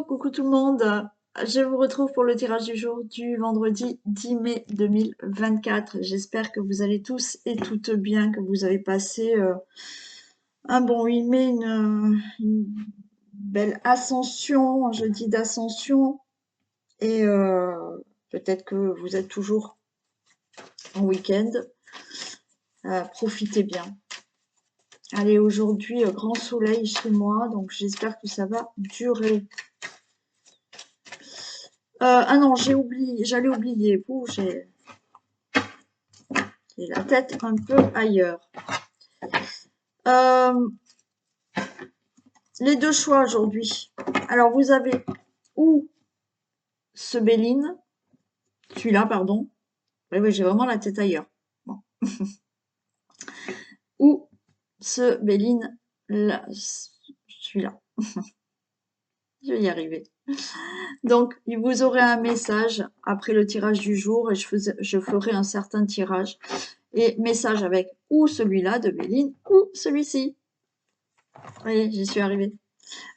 Coucou tout le monde. Je vous retrouve pour le tirage du jour du vendredi 10 mai 2024. J'espère que vous allez tous et toutes bien, que vous avez passé un bon 8 mai, une belle ascension, un jeudi d'ascension. Et peut-être que vous êtes toujours en week-end. Profitez bien. Allez, aujourd'hui, grand soleil chez moi, donc j'espère que ça va durer. Ah non, j'allais oublier. Ouh, j'ai la tête un peu ailleurs. Les deux choix aujourd'hui. Alors, vous avez ou ce Béline, celui-là, pardon. Oui, j'ai vraiment la tête ailleurs. Bon. Ou ce Béline, là, celui-là. Je vais y arriver. Donc, vous aurez un message après le tirage du jour et je ferai un certain tirage. Et message avec ou celui-là de Béline ou celui-ci. Oui, j'y suis arrivée.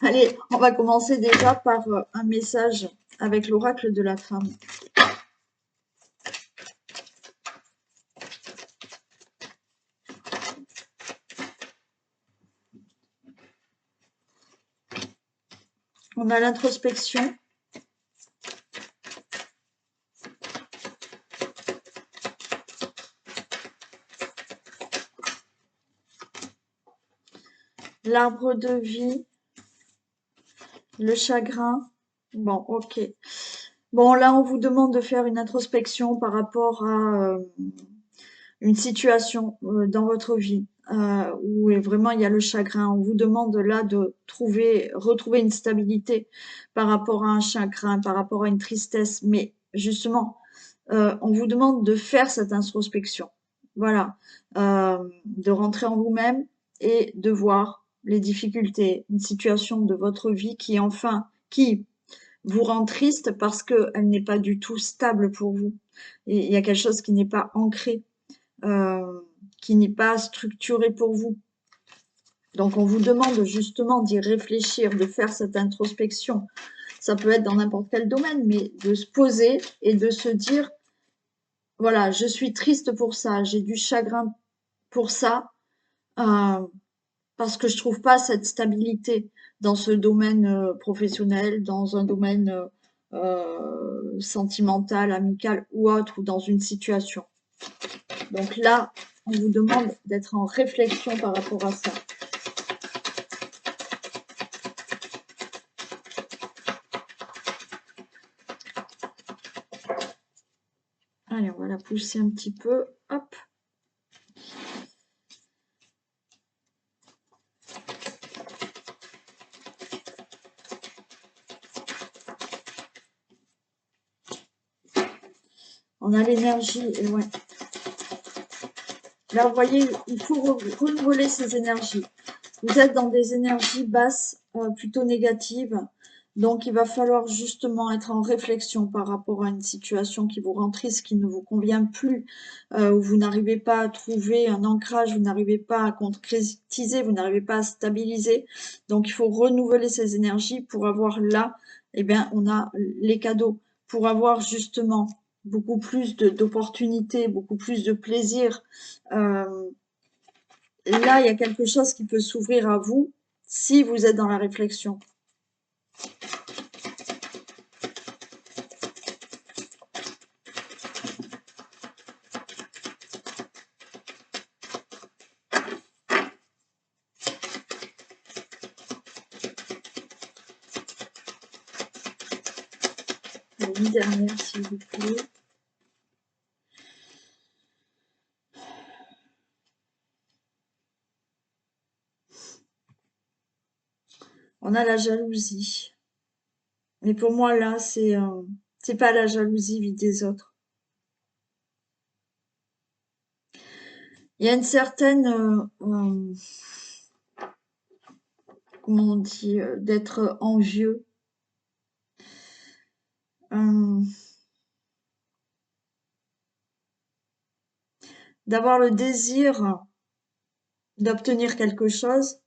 Allez, on va commencer déjà par un message avec l'oracle de la femme. On a l'introspection. L'arbre de vie. Le chagrin. Bon, ok. Bon, là, on vous demande de faire une introspection par rapport à une situation dans votre vie où vraiment il y a le chagrin. On vous demande là de retrouver une stabilité par rapport à un chagrin, par rapport à une tristesse. Mais justement, on vous demande de faire cette introspection. Voilà, de rentrer en vous-même et de voir les difficultés, une situation de votre vie qui vous rend triste parce qu'elle n'est pas du tout stable pour vous. Et il y a quelque chose qui n'est pas ancré, qui n'est pas structuré pour vous. Donc on vous demande justement d'y réfléchir, de faire cette introspection. Ça peut être dans n'importe quel domaine, mais de se poser et de se dire, voilà, je suis triste pour ça, j'ai du chagrin pour ça, parce que je trouve pas cette stabilité dans ce domaine professionnel, dans un domaine sentimental, amical ou autre, ou dans une situation. Donc là, on vous demande d'être en réflexion par rapport à ça. Allez, on va la pousser un petit peu. Hop. On a l'énergie, et ouais. Là, vous voyez, il faut renouveler ces énergies. Vous êtes dans des énergies basses, plutôt négatives. Donc, il va falloir justement être en réflexion par rapport à une situation qui vous rend triste, qui ne vous convient plus, où vous n'arrivez pas à trouver un ancrage, vous n'arrivez pas à concrétiser, vous n'arrivez pas à stabiliser. Donc, il faut renouveler ces énergies pour avoir là, eh bien, on a les cadeaux, pour avoir justement beaucoup plus d'opportunités, beaucoup plus de plaisir. Là, il y a quelque chose qui peut s'ouvrir à vous si vous êtes dans la réflexion. Une dernière, s'il vous plaît. On a la jalousie. Mais pour moi, là, c'est pas la jalousie vis des autres. Il y a une certaine, comment on dit, d'être envieux. D'avoir le désir d'obtenir quelque chose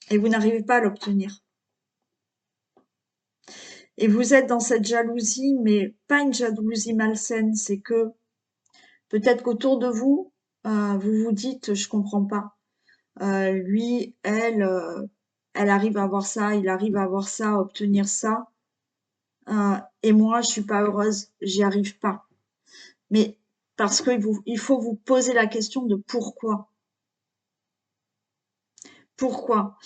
et vous n'arrivez pas à l'obtenir. Et vous êtes dans cette jalousie, mais pas une jalousie malsaine, c'est que peut-être qu'autour de vous, vous vous dites, je comprends pas. Lui, elle arrive à avoir ça, il arrive à avoir ça, à obtenir ça, et moi, je suis pas heureuse, j'y arrive pas. Mais parce il faut vous poser la question de pourquoi. Pourquoi?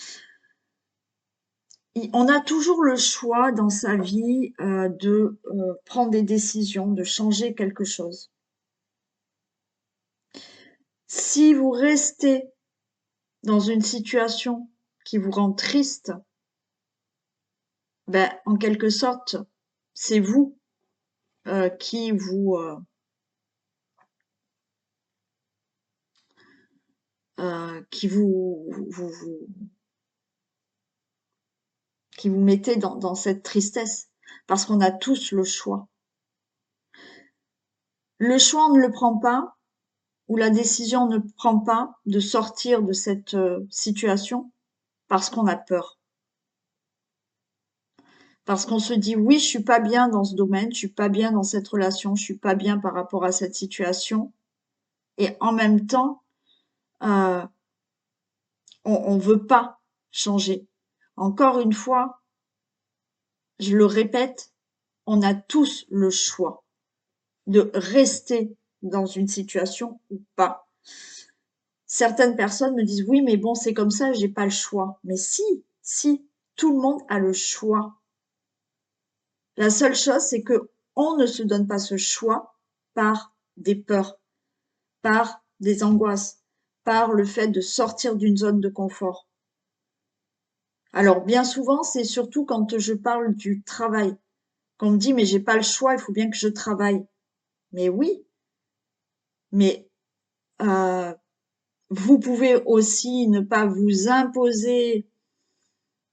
On a toujours le choix dans sa vie de prendre des décisions, de changer quelque chose. Si vous restez dans une situation qui vous rend triste, ben, en quelque sorte, c'est vous qui qui vous mettez dans cette tristesse, parce qu'on a tous le choix. Le choix, on ne le prend pas, ou la décision ne prend pas de sortir de cette situation parce qu'on a peur. Parce qu'on se dit, oui, je suis pas bien dans ce domaine, je suis pas bien dans cette relation, je suis pas bien par rapport à cette situation. Et en même temps, euh, on veut pas changer. Encore une fois, je le répète, on a tous le choix de rester dans une situation ou pas. Certaines personnes me disent, oui, mais bon, c'est comme ça, j'ai pas le choix. Mais si, tout le monde a le choix. La seule chose, c'est que on ne se donne pas ce choix par des peurs, par des angoisses, par le fait de sortir d'une zone de confort. Alors, bien souvent, c'est surtout quand je parle du travail, qu'on me dit, mais j'ai pas le choix, il faut bien que je travaille. Mais oui, mais euh, vous pouvez aussi ne pas vous imposer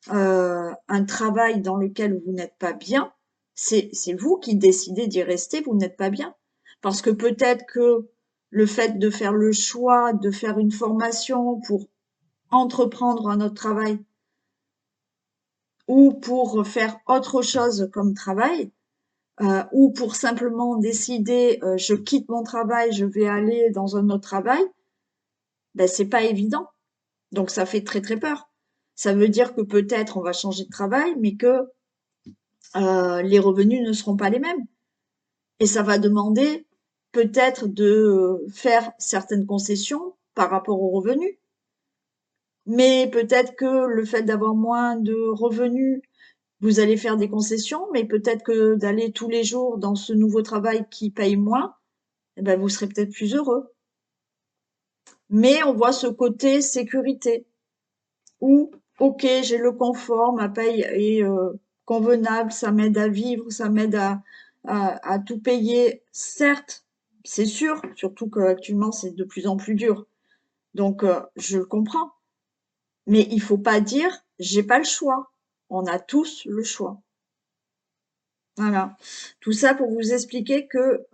un travail dans lequel vous n'êtes pas bien. C'est vous qui décidez d'y rester, vous n'êtes pas bien. Parce que peut-être que le fait de faire le choix de faire une formation pour entreprendre un autre travail ou pour faire autre chose comme travail, ou pour simplement décider je quitte mon travail, je vais aller dans un autre travail, ben c'est pas évident. Donc ça fait très très peur. Ça veut dire que peut-être on va changer de travail, mais que les revenus ne seront pas les mêmes. Et ça va demander peut-être de faire certaines concessions par rapport aux revenus. Mais peut-être que le fait d'avoir moins de revenus, vous allez faire des concessions, mais peut-être que d'aller tous les jours dans ce nouveau travail qui paye moins, eh ben vous serez peut-être plus heureux. Mais on voit ce côté sécurité où, ok, j'ai le confort, ma paye est convenable, ça m'aide à vivre, ça m'aide à tout payer. Certes, c'est sûr, surtout qu'actuellement c'est de plus en plus dur. Donc je le comprends. Mais il faut pas dire j'ai pas le choix. On a tous le choix. Voilà. Tout ça pour vous expliquer que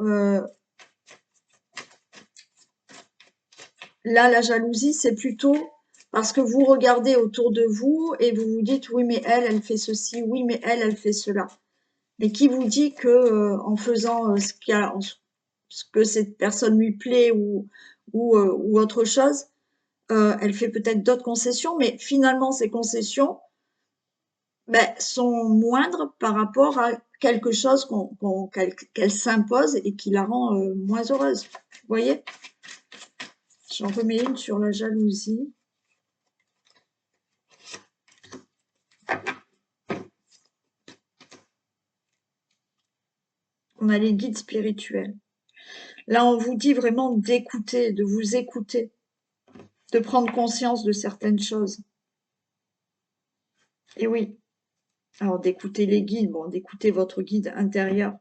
là, la jalousie, c'est plutôt parce que vous regardez autour de vous et vous vous dites oui, mais elle fait ceci, oui, mais elle fait cela. Mais qui vous dit que en faisant ce que cette personne lui plaît ou autre chose, elle fait peut-être d'autres concessions, mais finalement ces concessions ben, sont moindres par rapport à quelque chose qu'elle s'impose et qui la rend moins heureuse. Vous voyez? J'en remets une sur la jalousie. On a les guides spirituels. Là, on vous dit vraiment d'écouter, de vous écouter, de prendre conscience de certaines choses. Et oui, alors d'écouter les guides, bon, d'écouter votre guide intérieur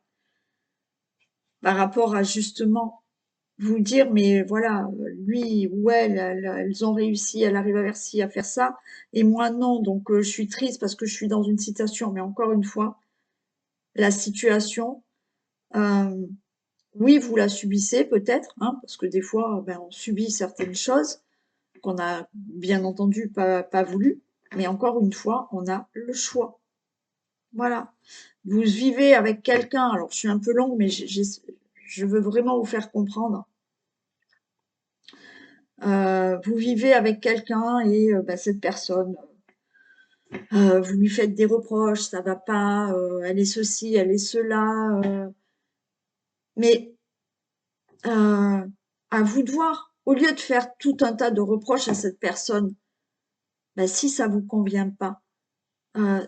par rapport à justement vous dire, mais voilà, lui ou elles ont réussi, elles arrivent à faire ça, et moi non, donc je suis triste parce que je suis dans une situation, mais encore une fois, la situation, euh, oui, vous la subissez peut-être, hein, parce que des fois, ben, on subit certaines choses qu'on a bien entendu pas voulu, mais encore une fois, on a le choix. Voilà. Vous vivez avec quelqu'un, alors je suis un peu longue, mais je veux vraiment vous faire comprendre. Vous vivez avec quelqu'un et bah, cette personne, vous lui faites des reproches, ça va pas, elle est ceci, elle est cela, mais à vous de voir. Au lieu de faire tout un tas de reproches à cette personne, bah, si ça vous convient pas,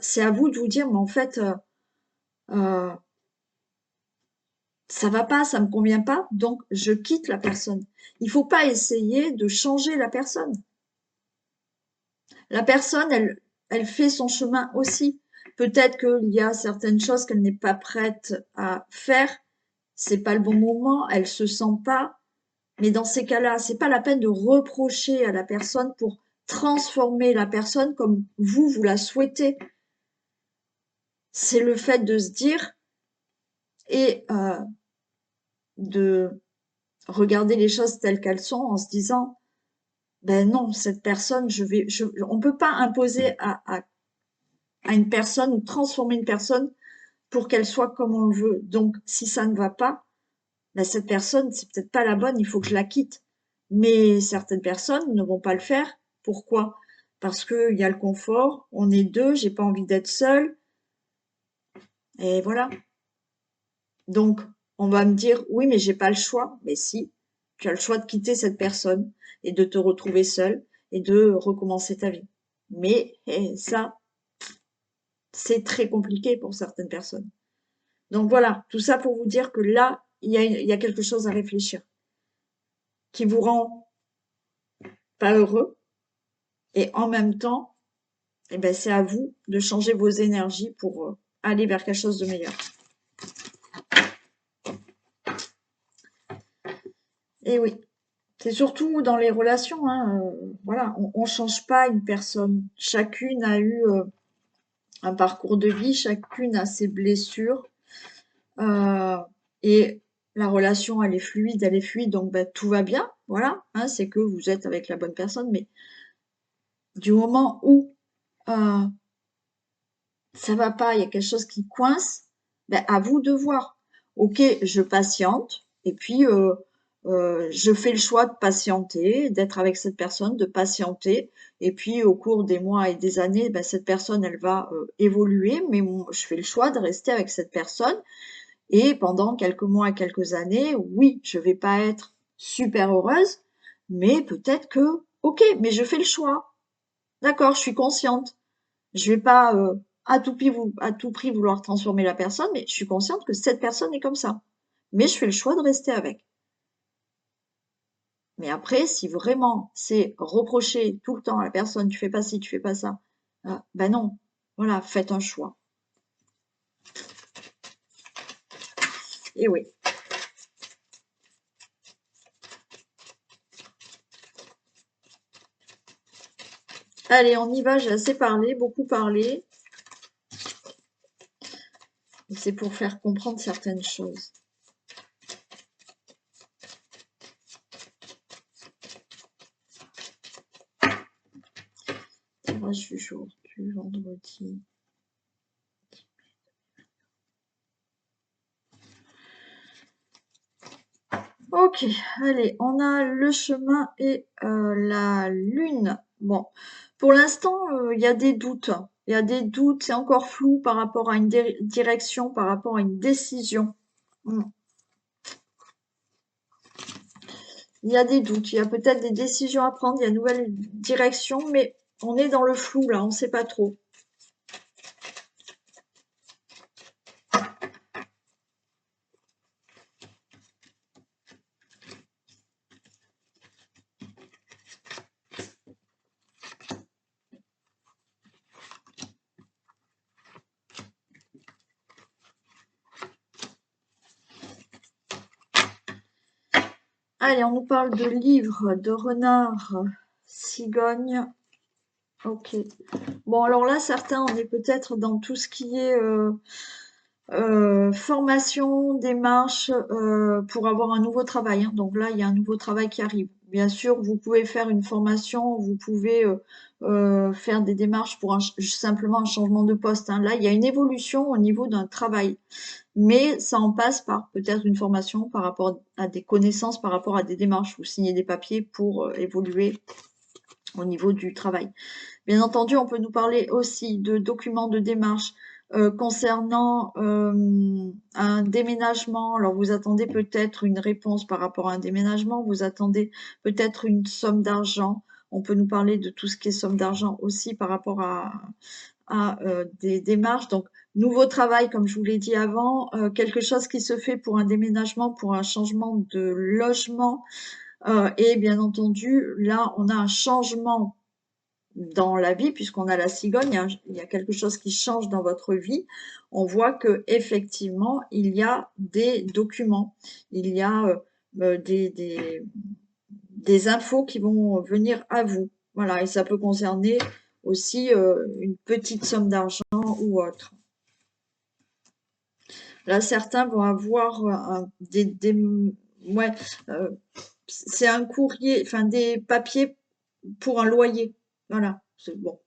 c'est à vous de vous dire, mais en fait, euh, ça va pas, ça me convient pas, donc je quitte la personne. Il faut pas essayer de changer la personne. La personne, elle fait son chemin aussi. Peut-être qu'il y a certaines choses qu'elle n'est pas prête à faire. C'est pas le bon moment, elle se sent pas. Mais dans ces cas-là, c'est pas la peine de reprocher à la personne pour transformer la personne comme vous la souhaitez. C'est le fait de se dire et de regarder les choses telles qu'elles sont en se disant, ben non, cette personne, on peut pas imposer à une personne ou transformer une personne pour qu'elle soit comme on le veut. Donc, si ça ne va pas, ben cette personne, c'est peut-être pas la bonne, il faut que je la quitte. Mais certaines personnes ne vont pas le faire. Pourquoi? Parce qu'il y a le confort, on est deux, j'ai pas envie d'être seule, et voilà. Donc, on va me dire, oui, mais j'ai pas le choix. Mais si, tu as le choix de quitter cette personne et de te retrouver seule et de recommencer ta vie. Mais ça, c'est très compliqué pour certaines personnes. Donc voilà, tout ça pour vous dire que là, il y a quelque chose à réfléchir qui vous rend pas heureux et en même temps, eh ben, c'est à vous de changer vos énergies pour aller vers quelque chose de meilleur. Et oui, c'est surtout dans les relations, hein, voilà, on change pas une personne. Chacune a eu un parcours de vie, chacune a ses blessures euh, et la relation elle est fluide, donc ben, tout va bien, voilà, hein, c'est que vous êtes avec la bonne personne, mais du moment où euh, ça va pas, il y a quelque chose qui coince, ben, à vous de voir. Ok, je patiente, et puis je fais le choix de patienter, d'être avec cette personne, de patienter, et puis au cours des mois et des années, ben, cette personne, elle va évoluer, mais je fais le choix de rester avec cette personne, et pendant quelques mois et quelques années, oui, je vais pas être super heureuse, mais peut-être que, ok, mais je fais le choix. D'accord, je suis consciente. Je vais pas à tout prix vouloir transformer la personne, mais je suis consciente que cette personne est comme ça. Mais je fais le choix de rester avec. Mais après, si vraiment c'est reprocher tout le temps à la personne, tu fais pas ci, tu fais pas ça, ben non. Voilà, faites un choix. Et oui. Allez, on y va, j'ai assez parlé, beaucoup parlé. C'est pour faire comprendre certaines choses. Tirage du jour du vendredi. Ok, allez, on a le chemin et la lune. Bon, pour l'instant, il y a des doutes. Il y a des doutes, c'est encore flou par rapport à une direction, par rapport à une décision. Hmm. Il y a des doutes, il y a peut-être des décisions à prendre, il y a une nouvelle direction, mais on est dans le flou là, on ne sait pas trop. Allez, on nous parle de livres, de renards, cigognes. Ok. Bon, alors là, certains, on est peut-être dans tout ce qui est formation, démarche pour avoir un nouveau travail, hein. Donc là, il y a un nouveau travail qui arrive. Bien sûr, vous pouvez faire une formation, vous pouvez faire des démarches pour simplement un changement de poste, hein. Là, il y a une évolution au niveau d'un travail, mais ça en passe par peut-être une formation par rapport à des connaissances, par rapport à des démarches. Vous signez des papiers pour évoluer au niveau du travail. Bien entendu, on peut nous parler aussi de documents de démarche concernant un déménagement. Alors, vous attendez peut-être une réponse par rapport à un déménagement, vous attendez peut-être une somme d'argent. On peut nous parler de tout ce qui est somme d'argent aussi par rapport à des démarches. Donc, nouveau travail, comme je vous l'ai dit avant, quelque chose qui se fait pour un déménagement, pour un changement de logement. Et bien entendu, là, on a un changement dans la vie, puisqu'on a la cigogne, il y a quelque chose qui change dans votre vie, on voit que effectivement il y a des documents, il y a des infos qui vont venir à vous. Voilà, et ça peut concerner aussi une petite somme d'argent ou autre. Là, certains vont avoir ouais, euh, c'est un courrier, enfin des papiers pour un loyer. Voilà, c'est bon.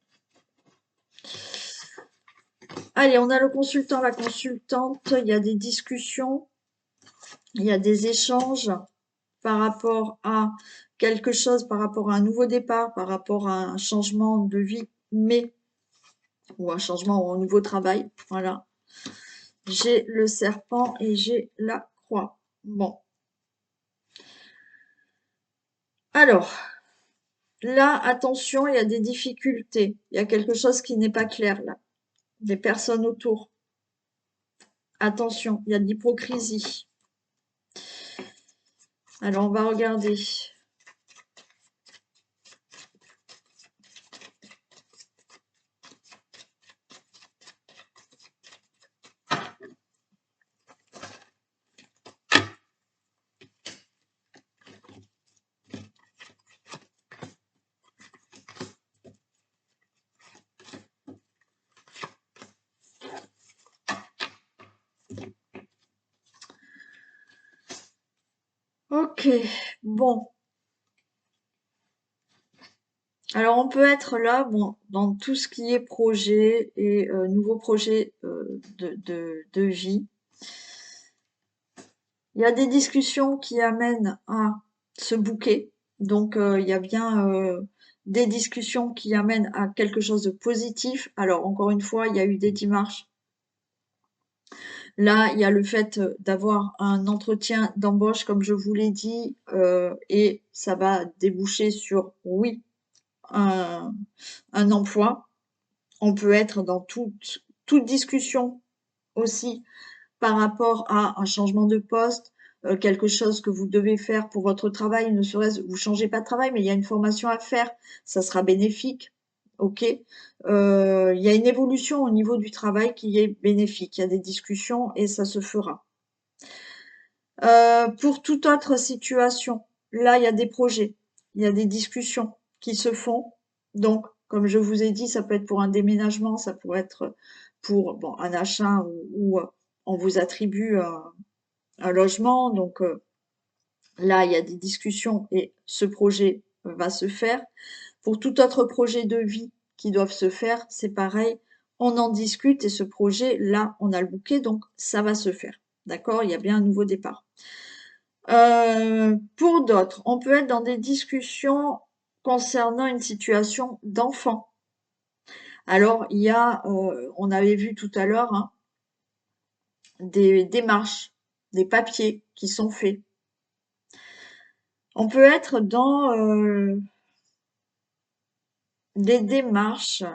Allez, on a le consultant, la consultante, il y a des discussions, il y a des échanges par rapport à quelque chose, par rapport à un nouveau départ, par rapport à un changement de vie, mais ou un changement ou un nouveau travail. Voilà. J'ai le serpent et j'ai la croix. Bon. Alors, là, attention, il y a des difficultés. Il y a quelque chose qui n'est pas clair là. Des personnes autour. Attention, il y a de l'hypocrisie. Alors, on va regarder. Ok, bon. Alors on peut être là, bon, dans tout ce qui est projet et nouveaux projets de vie. Il y a des discussions qui amènent à se bouquer. Donc il y a bien des discussions qui amènent à quelque chose de positif. Alors encore une fois, il y a eu des démarches. Là, il y a le fait d'avoir un entretien d'embauche, comme je vous l'ai dit, et ça va déboucher sur, oui, un, un emploi. On peut être dans toute discussion aussi par rapport à un changement de poste, quelque chose que vous devez faire pour votre travail, ne serait-ce, vous changez pas de travail, mais il y a une formation à faire, ça sera bénéfique. Ok. Il y a une évolution au niveau du travail qui est bénéfique. Il y a des discussions et ça se fera. Pour toute autre situation, là, il y a des projets, il y a des discussions qui se font. Donc, comme je vous ai dit, ça peut être pour un déménagement, ça pourrait être pour bon, un achat ou on vous attribue un logement. Donc là, il y a des discussions et ce projet va se faire. Pour tout autre projet de vie qui doivent se faire, c'est pareil, on en discute et ce projet, là, on a le bouquet, donc ça va se faire. D'accord? Il y a bien un nouveau départ. Pour d'autres, on peut être dans des discussions concernant une situation d'enfant. Alors, il y a, on avait vu tout à l'heure, hein, des démarches, des papiers qui sont faits. On peut être dans des démarches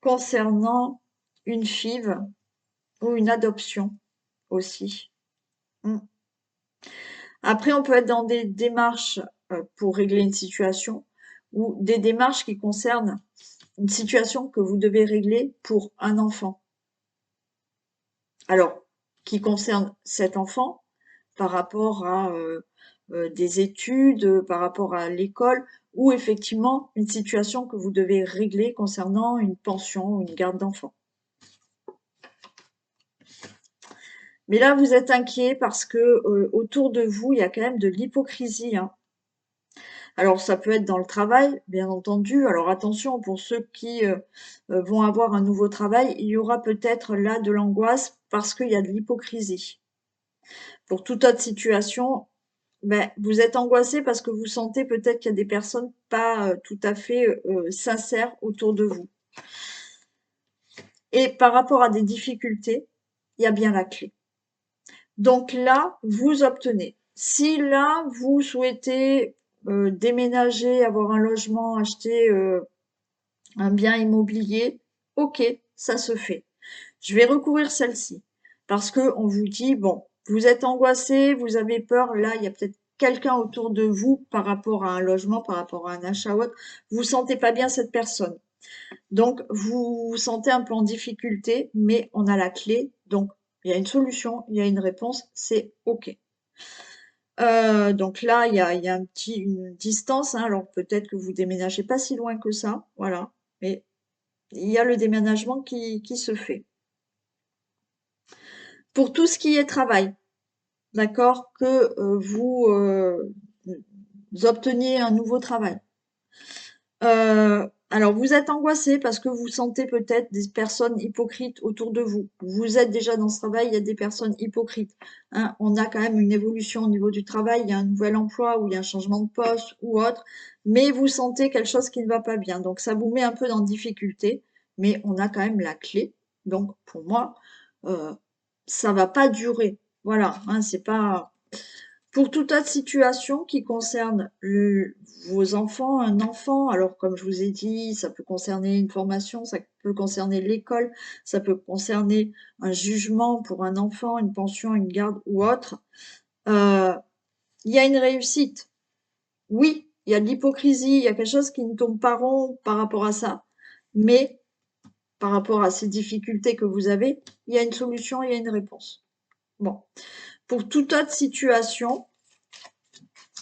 concernant une FIV ou une adoption aussi. Mm. Après, on peut être dans des démarches pour régler une situation ou des démarches qui concernent une situation que vous devez régler pour un enfant. Alors, qui concerne cet enfant par rapport à des études, par rapport à l'école, ou effectivement une situation que vous devez régler concernant une pension ou une garde d'enfant. Mais là, vous êtes inquiet parce que autour de vous, il y a quand même de l'hypocrisie, hein. Alors ça peut être dans le travail, bien entendu. Alors attention, pour ceux qui vont avoir un nouveau travail, il y aura peut-être là de l'angoisse parce qu'il y a de l'hypocrisie. Pour toute autre situation, ben, vous êtes angoissé parce que vous sentez peut-être qu'il y a des personnes pas tout à fait sincères autour de vous. Et par rapport à des difficultés, il y a bien la clé. Donc là, vous obtenez. Si là, vous souhaitez déménager, avoir un logement, acheter un bien immobilier, ok, ça se fait. Je vais recourir celle-ci parce que on vous dit, bon, vous êtes angoissé, vous avez peur, là, il y a peut-être quelqu'un autour de vous par rapport à un logement, par rapport à un achat ou autre, vous sentez pas bien cette personne. Donc, vous vous sentez un peu en difficulté, mais on a la clé. Donc, il y a une solution, il y a une réponse, c'est OK. Donc là, il y a une distance, hein, alors peut-être que vous déménagez pas si loin que ça, voilà. Mais il y a le déménagement qui se fait. Pour tout ce qui est travail, d'accord, que vous obteniez un nouveau travail. Alors vous êtes angoissé parce que vous sentez peut-être des personnes hypocrites autour de vous. Vous êtes déjà dans ce travail, il y a des personnes hypocrites, hein. On a quand même une évolution au niveau du travail, il y a un nouvel emploi ou il y a un changement de poste ou autre, mais vous sentez quelque chose qui ne va pas bien. Donc ça vous met un peu dans difficulté, mais on a quand même la clé. Donc pour moi, heu, ça va pas durer. Voilà, hein, c'est pas pour toute autre situation qui concerne vos enfants, un enfant, alors comme je vous ai dit, ça peut concerner une formation, ça peut concerner l'école, ça peut concerner un jugement pour un enfant, une pension, une garde ou autre, euh, il y a une réussite. Oui, il y a de l'hypocrisie, il y a quelque chose qui ne tombe pas rond par rapport à ça, mais par rapport à ces difficultés que vous avez, il y a une solution, il y a une réponse. Bon, pour toute autre situation,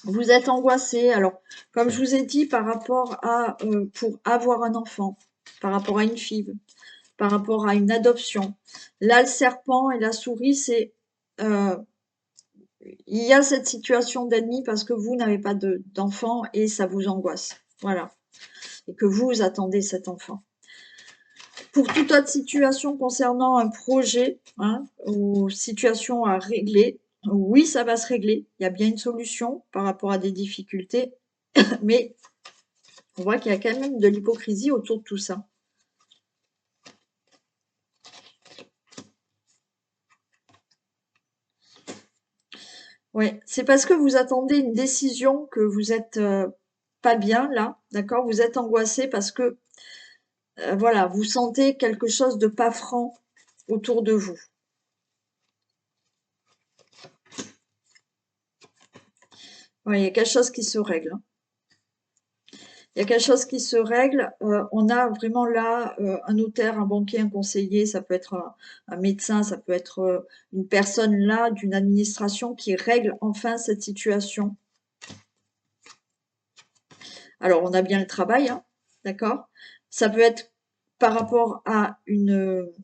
vous êtes angoissé. Alors, comme je vous ai dit, par rapport à pour avoir un enfant, par rapport à une fille, par rapport à une adoption. Là, le serpent et la souris, c'est euh, il y a cette situation d'ennemi parce que vous n'avez pas d'enfant et ça vous angoisse. Voilà. Et que vous attendez cet enfant. Pour toute autre situation concernant un projet, hein, ou situation à régler, oui, ça va se régler. Il y a bien une solution par rapport à des difficultés, mais on voit qu'il y a quand même de l'hypocrisie autour de tout ça. Oui, c'est parce que vous attendez une décision que vous êtes pas bien là, d'accord? Vous êtes angoissé parce que voilà, vous sentez quelque chose de pas franc autour de vous. Ouais, il y a quelque chose qui se règle, hein. Il y a quelque chose qui se règle. On a vraiment là un notaire, un banquier, un conseiller, ça peut être un médecin, ça peut être une personne là d'une administration qui règle enfin cette situation. Alors, on a bien le travail, hein, d'accord? Ça peut être par rapport à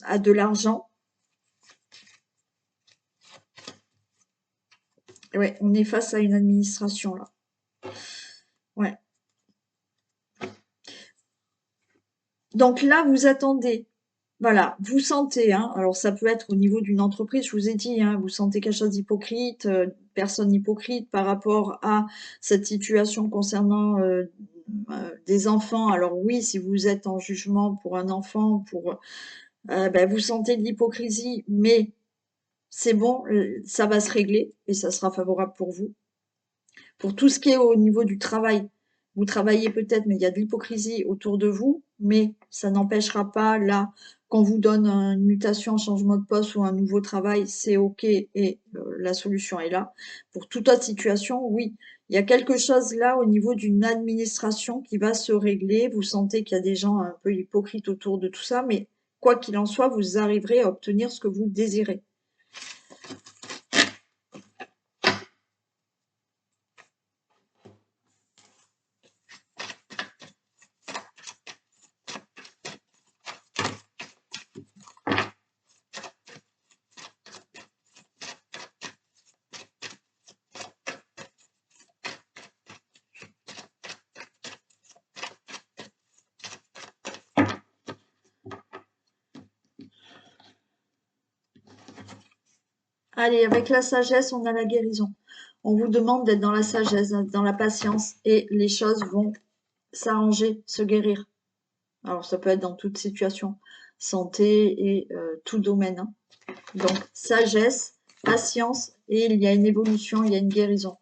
à de l'argent. Ouais, on est face à une administration là. Ouais. Donc là, vous attendez. Voilà, vous sentez, hein, alors ça peut être au niveau d'une entreprise, je vous ai dit, hein, vous sentez quelque chose d'hypocrite, personne hypocrite par rapport à cette situation concernant des enfants. Alors oui, si vous êtes en jugement pour un enfant, ben, vous sentez de l'hypocrisie, mais c'est bon, ça va se régler et ça sera favorable pour vous. Pour tout ce qui est au niveau du travail, vous travaillez peut-être, mais il y a de l'hypocrisie autour de vous, mais ça n'empêchera pas, là, qu'on vous donne une mutation, un changement de poste ou un nouveau travail, c'est OK et la solution est là. Pour toute autre situation, oui, il y a quelque chose là au niveau d'une administration qui va se régler. Vous sentez qu'il y a des gens un peu hypocrites autour de tout ça, mais quoi qu'il en soit, vous arriverez à obtenir ce que vous désirez. Allez, avec la sagesse, on a la guérison. On vous demande d'être dans la sagesse, dans la patience, et les choses vont s'arranger, se guérir. Alors, ça peut être dans toute situation, santé et tout domaine, hein. Donc, sagesse, patience, et il y a une évolution, il y a une guérison.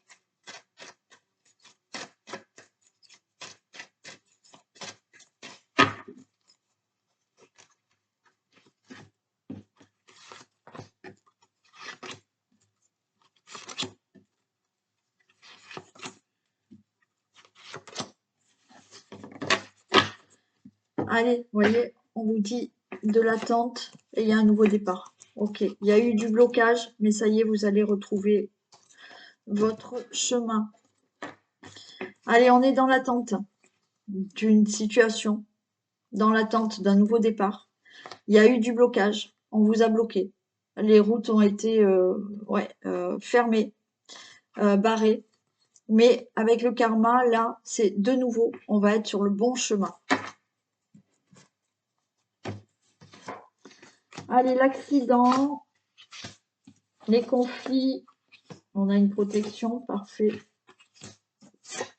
Allez, vous voyez, on vous dit de l'attente et il y a un nouveau départ. Ok, il y a eu du blocage, mais ça y est, vous allez retrouver votre chemin. Allez, on est dans l'attente d'une situation, dans l'attente d'un nouveau départ. Il y a eu du blocage, on vous a bloqué. Les routes ont été fermées, barrées. Mais avec le karma, là, c'est de nouveau, on va être sur le bon chemin. Allez, l'accident, les conflits, on a une protection, parfait.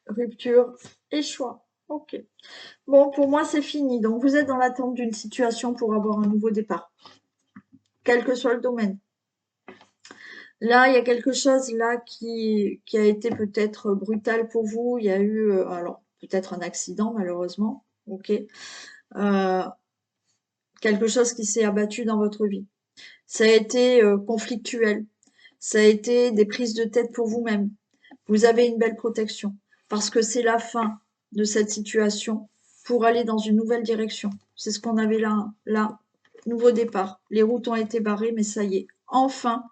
Rupture et choix. Ok. Bon, pour moi, c'est fini. Donc, vous êtes dans l'attente d'une situation pour avoir un nouveau départ, quel que soit le domaine. Là, il y a quelque chose là qui a été peut-être brutal pour vous. Il y a eu, alors, peut-être un accident, malheureusement. Ok. Quelque chose qui s'est abattu dans votre vie. Ça a été conflictuel. Ça a été des prises de tête pour vous-même. Vous avez une belle protection parce que c'est la fin de cette situation pour aller dans une nouvelle direction. C'est ce qu'on avait là, nouveau départ. Les routes ont été barrées, mais ça y est, enfin,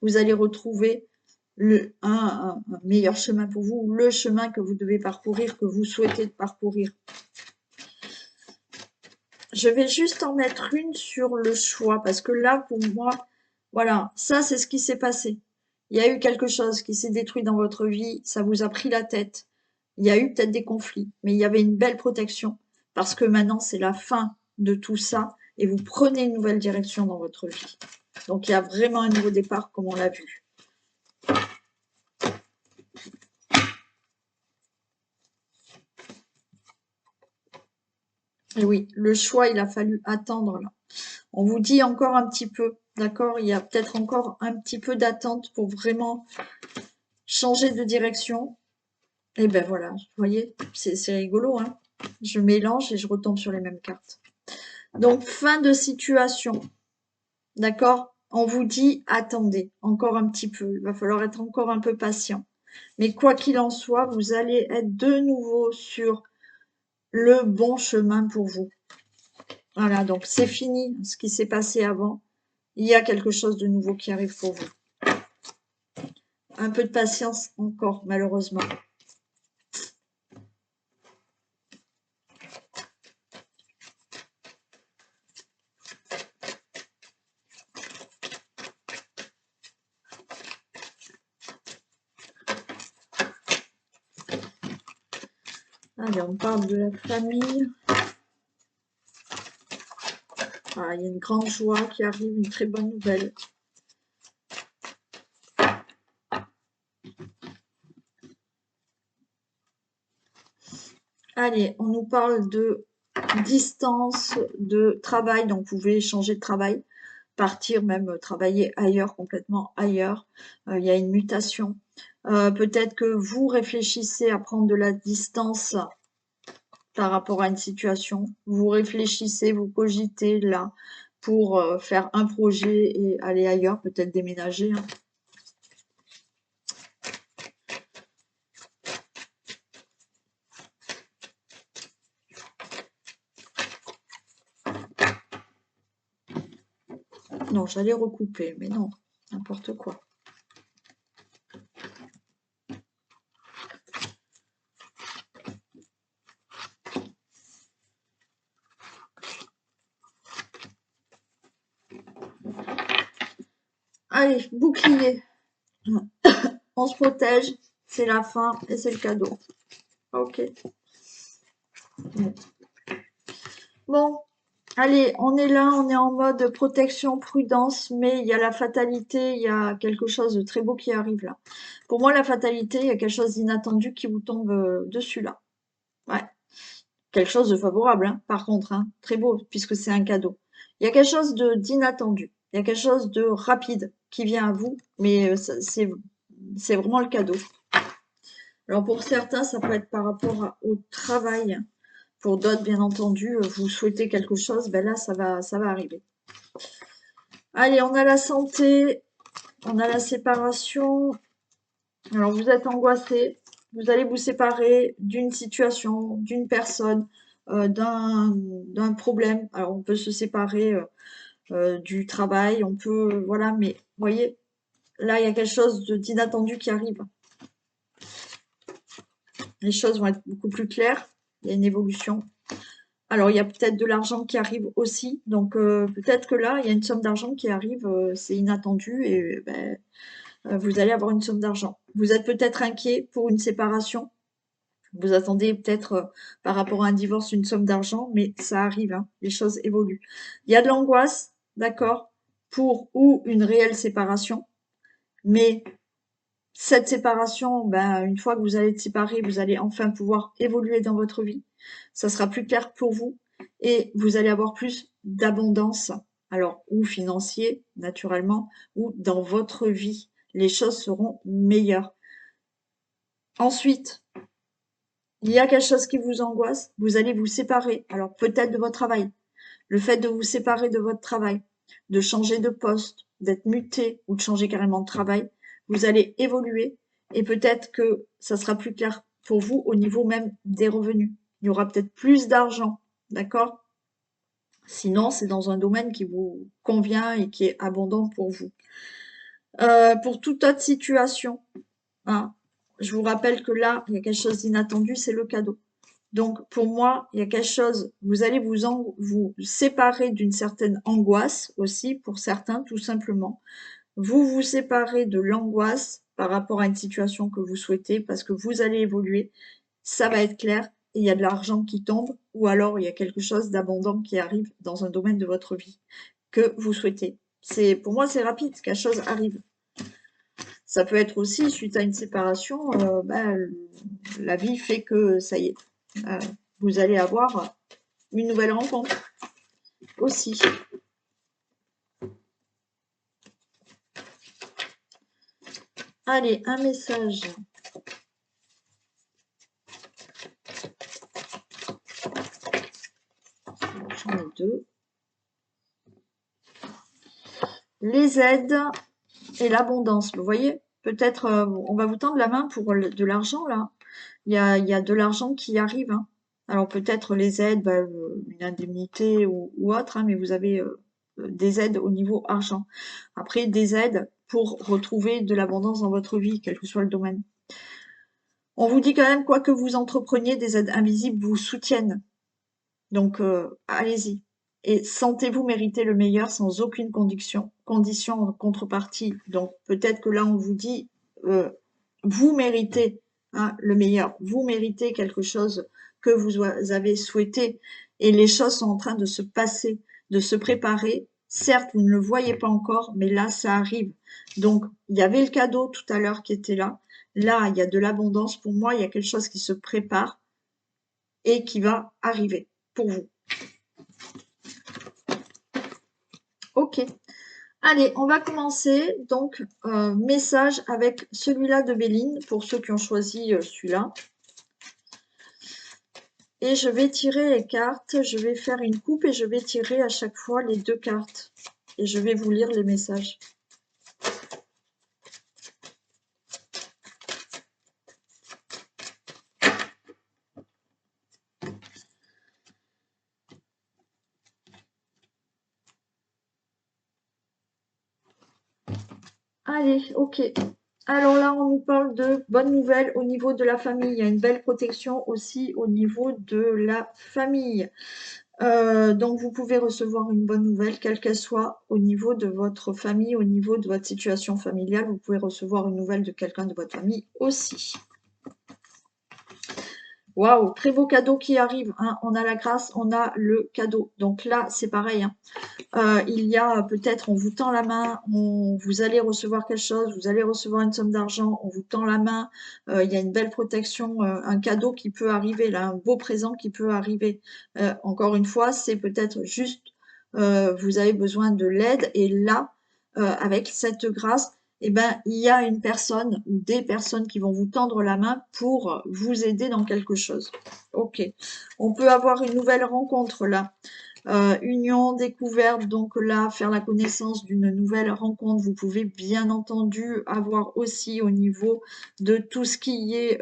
vous allez retrouver un meilleur chemin pour vous, le chemin que vous devez parcourir, que vous souhaitez parcourir. Je vais juste en mettre une sur le choix, parce que là, pour moi, voilà, ça, c'est ce qui s'est passé. Il y a eu quelque chose qui s'est détruit dans votre vie, ça vous a pris la tête. Il y a eu peut-être des conflits, mais il y avait une belle protection, parce que maintenant, c'est la fin de tout ça, et vous prenez une nouvelle direction dans votre vie. Donc, il y a vraiment un nouveau départ, comme on l'a vu. Et oui, le choix, il a fallu attendre là. On vous dit encore un petit peu, d'accord? Il y a peut-être encore un petit peu d'attente pour vraiment changer de direction. Et ben voilà, vous voyez, c'est rigolo, hein? Je mélange et je retombe sur les mêmes cartes. Donc, fin de situation, d'accord? On vous dit, attendez encore un petit peu, il va falloir être encore un peu patient. Mais quoi qu'il en soit, vous allez être de nouveau sur le bon chemin pour vous. Voilà, donc c'est fini ce qui s'est passé avant. Il y a quelque chose de nouveau qui arrive pour vous. Un peu de patience encore, malheureusement. Allez, on parle de la famille. Ah, il y a une grande joie qui arrive, une très bonne nouvelle. Allez, on nous parle de distance, de travail, donc vous pouvez changer de travail, partir même travailler ailleurs, complètement ailleurs. Il y a une mutation. Peut-être que vous réfléchissez à prendre de la distance par rapport à une situation. Vous réfléchissez, vous cogitez là pour faire un projet et aller ailleurs, peut-être déménager, hein. Non, j'allais recouper, mais non, n'importe quoi. Allez, bouclier. On se protège, c'est la fin et c'est le cadeau. Ok. Bon, Allez, on est là, on est en mode protection, prudence, mais il y a la fatalité, il y a quelque chose de très beau qui arrive là. Pour moi, la fatalité, il y a quelque chose d'inattendu qui vous tombe dessus là. Ouais, quelque chose de favorable, hein, par contre, hein, très beau, puisque c'est un cadeau. Il y a quelque chose de d'inattendu, il y a quelque chose de rapide qui vient à vous, mais c'est vraiment le cadeau. Alors pour certains, ça peut être par rapport au travail. Pour d'autres, bien entendu, vous souhaitez quelque chose, ben là, ça va arriver. Allez, on a la santé, on a la séparation. Alors, vous êtes angoissé, vous allez vous séparer d'une situation, d'une personne, d'un problème. Alors, on peut se séparer du travail, on peut, voilà, mais vous voyez, là, il y a quelque chose d'inattendu qui arrive. Les choses vont être beaucoup plus claires, il y a une évolution. Alors, il y a peut-être de l'argent qui arrive aussi. Donc, peut-être que là, il y a une somme d'argent qui arrive, c'est inattendu et ben, vous allez avoir une somme d'argent. Vous êtes peut-être inquiet pour une séparation. Vous attendez peut-être par rapport à un divorce une somme d'argent, mais ça arrive, hein, les choses évoluent. Il y a de l'angoisse, d'accord, pour ou une réelle séparation, mais cette séparation, ben, une fois que vous allez être séparés, vous allez enfin pouvoir évoluer dans votre vie. Ça sera plus clair pour vous et vous allez avoir plus d'abondance, alors ou financier, naturellement, ou dans votre vie. Les choses seront meilleures. Ensuite, il y a quelque chose qui vous angoisse, vous allez vous séparer, alors peut-être de votre travail. Le fait de vous séparer de votre travail, de changer de poste, d'être muté ou de changer carrément de travail, vous allez évoluer et peut-être que ça sera plus clair pour vous au niveau même des revenus. Il y aura peut-être plus d'argent, d'accord? Sinon, c'est dans un domaine qui vous convient et qui est abondant pour vous. Pour toute autre situation, hein, je vous rappelle que là, il y a quelque chose d'inattendu, c'est le cadeau. Donc, pour moi, il y a quelque chose, vous allez vous séparer d'une certaine angoisse aussi, pour certains, tout simplement. Vous vous séparez de l'angoisse par rapport à une situation que vous souhaitez, parce que vous allez évoluer, ça va être clair, et il y a de l'argent qui tombe, ou alors il y a quelque chose d'abondant qui arrive dans un domaine de votre vie que vous souhaitez. Pour moi, c'est rapide, quelque chose arrive. Ça peut être aussi, suite à une séparation, la vie fait que ça y est, vous allez avoir une nouvelle rencontre aussi. Allez, un message. J'en ai deux. Les aides et l'abondance. Vous voyez, peut-être on va vous tendre la main pour de l'argent là. Il y a de l'argent qui arrive, hein. Alors peut-être les aides, une indemnité ou autre, hein, mais vous avez des aides au niveau argent. Après, des aides pour retrouver de l'abondance dans votre vie, quel que soit le domaine. On vous dit quand même, quoi que vous entrepreniez, des aides invisibles vous soutiennent. Donc, allez-y. Et sentez-vous mériter le meilleur sans aucune condition en contrepartie. Donc, peut-être que là, on vous dit, vous méritez, hein, le meilleur. Vous méritez quelque chose que vous avez souhaité. Et les choses sont en train de se passer, de se préparer. Certes, vous ne le voyez pas encore, mais là, ça arrive. Donc, il y avait le cadeau tout à l'heure qui était là. Là, il y a de l'abondance. Pour moi, il y a quelque chose qui se prépare et qui va arriver pour vous. Ok. Allez, on va commencer. Donc, message avec celui-là de Béline, pour ceux qui ont choisi celui-là. Et je vais tirer les cartes. Je vais faire une coupe et je vais tirer à chaque fois les deux cartes. Et je vais vous lire les messages. Allez, ok. Alors là, on nous parle de bonnes nouvelles au niveau de la famille. Il y a une belle protection aussi au niveau de la famille. Donc, vous pouvez recevoir une bonne nouvelle, quelle qu'elle soit, au niveau de votre famille, au niveau de votre situation familiale. Vous pouvez recevoir une nouvelle de quelqu'un de votre famille aussi. Waouh, très beau cadeau qui arrive, hein. On a la grâce, on a le cadeau. Donc là, c'est pareil, hein. Il y a peut-être, on vous tend la main, vous allez recevoir quelque chose, vous allez recevoir une somme d'argent, on vous tend la main, il y a une belle protection, un cadeau qui peut arriver, là, un beau présent qui peut arriver. Encore une fois, c'est peut-être juste, vous avez besoin de l'aide et là, avec cette grâce, eh ben, il y a une personne ou des personnes qui vont vous tendre la main pour vous aider dans quelque chose. Ok. On peut avoir une nouvelle rencontre là. Union, découverte, donc là, faire la connaissance d'une nouvelle rencontre. Vous pouvez bien entendu avoir aussi au niveau de tout ce qui est,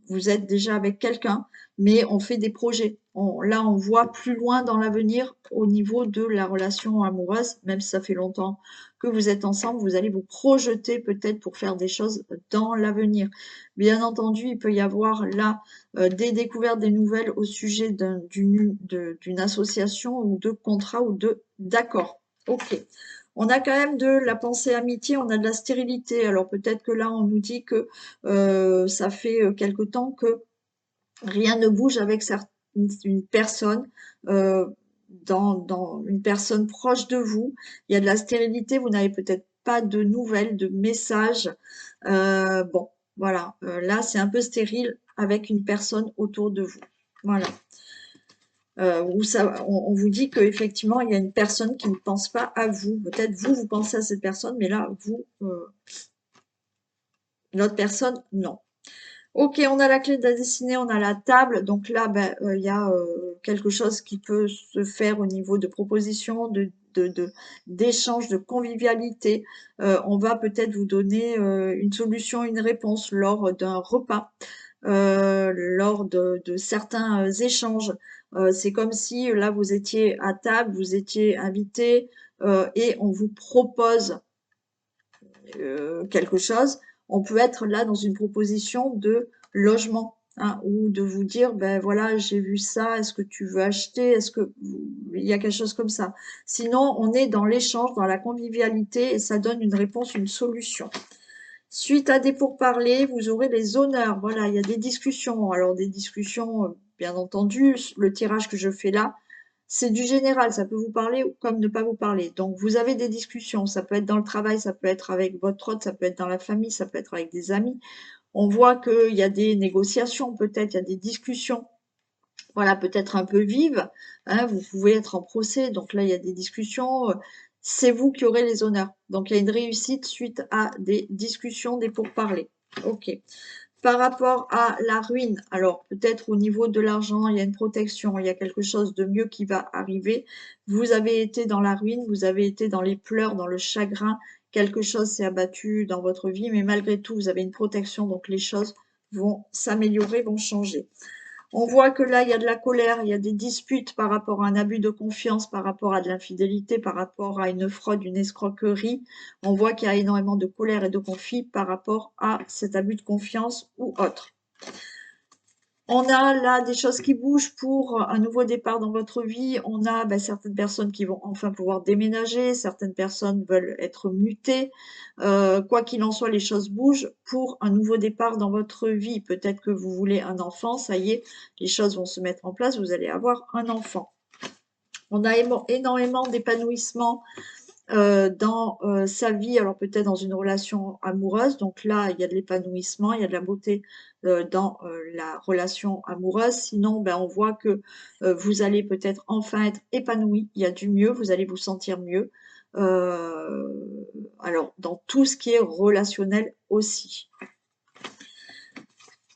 vous êtes déjà avec quelqu'un, mais on fait des projets. Là, on voit plus loin dans l'avenir au niveau de la relation amoureuse, même si ça fait longtemps que vous êtes ensemble, vous allez vous projeter peut-être pour faire des choses dans l'avenir. Bien entendu, il peut y avoir là des découvertes, des nouvelles au sujet d'une association ou de contrat ou d'accord. Ok. On a quand même de la pensée amitié, on a de la stérilité. Alors peut-être que là, on nous dit que ça fait quelque temps que rien ne bouge avec une personne, dans une personne proche de vous. Il y a de la stérilité, vous n'avez peut-être pas de nouvelles, de messages. Bon, voilà. Là, c'est un peu stérile avec une personne autour de vous. Voilà. Où ça, on vous dit qu'effectivement, il y a une personne qui ne pense pas à vous. Peut-être vous, vous pensez à cette personne, mais là, vous, l'autre personne, non. Ok, on a la clé de la destinée, on a la table. Donc là, ben, il y a quelque chose qui peut se faire au niveau de propositions, d'échanges, de convivialité. On va peut-être vous donner une solution, une réponse lors d'un repas, lors de certains échanges. C'est comme si là, vous étiez à table, vous étiez invité et on vous propose quelque chose, on peut être là dans une proposition de logement, hein, ou de vous dire, ben voilà, j'ai vu ça, est-ce que tu veux acheter, est-ce que il y a quelque chose comme ça. Sinon, on est dans l'échange, dans la convivialité, et ça donne une réponse, une solution. Suite à des pourparlers, vous aurez les honneurs. Voilà, il y a des discussions. Alors des discussions, bien entendu, le tirage que je fais là, c'est du général, ça peut vous parler comme ne pas vous parler. Donc vous avez des discussions, ça peut être dans le travail, ça peut être avec votre hôte, ça peut être dans la famille, ça peut être avec des amis. On voit qu'il y a des négociations, peut-être, il y a des discussions, voilà, peut-être un peu vives, hein, vous pouvez être en procès, donc là il y a des discussions, c'est vous qui aurez les honneurs. Donc il y a une réussite suite à des discussions, des pourparlers. Ok. Par rapport à la ruine, alors peut-être au niveau de l'argent, il y a une protection, il y a quelque chose de mieux qui va arriver. Vous avez été dans la ruine, vous avez été dans les pleurs, dans le chagrin, quelque chose s'est abattu dans votre vie, mais malgré tout, vous avez une protection, donc les choses vont s'améliorer, vont changer. On voit que là, il y a de la colère, il y a des disputes par rapport à un abus de confiance, par rapport à de l'infidélité, par rapport à une fraude, une escroquerie. On voit qu'il y a énormément de colère et de conflit par rapport à cet abus de confiance ou autre. On a là des choses qui bougent pour un nouveau départ dans votre vie. On a certaines personnes qui vont enfin pouvoir déménager, certaines personnes veulent être mutées. Quoi qu'il en soit, les choses bougent pour un nouveau départ dans votre vie. Peut-être que vous voulez un enfant, ça y est, les choses vont se mettre en place, vous allez avoir un enfant. On a énormément d'épanouissement dans sa vie, alors peut-être dans une relation amoureuse. Donc là, il y a de l'épanouissement, il y a de la beauté dans la relation amoureuse. Sinon, on voit que vous allez peut-être enfin être épanoui. Il y a du mieux, vous allez vous sentir mieux. Euh, alors, dans tout ce qui est relationnel aussi.